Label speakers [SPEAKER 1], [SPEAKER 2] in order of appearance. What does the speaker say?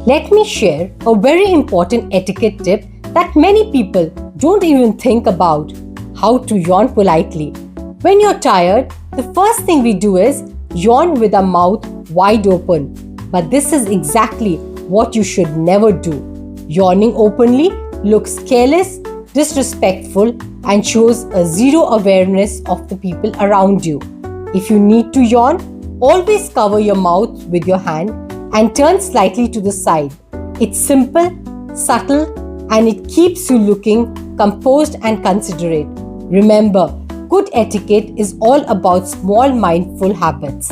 [SPEAKER 1] Let me share a very important etiquette tip that many people don't even think about: how to yawn politely. When you're tired, the first thing we do is yawn with our mouth wide open. But this is exactly what you should never do. Yawning openly looks careless, disrespectful, and shows a zero awareness of the people around you. If you need to yawn, always cover your mouth with your hand and turn slightly to the side. It's simple, subtle, and it keeps you looking composed and considerate. Remember, good etiquette is all about small mindful habits.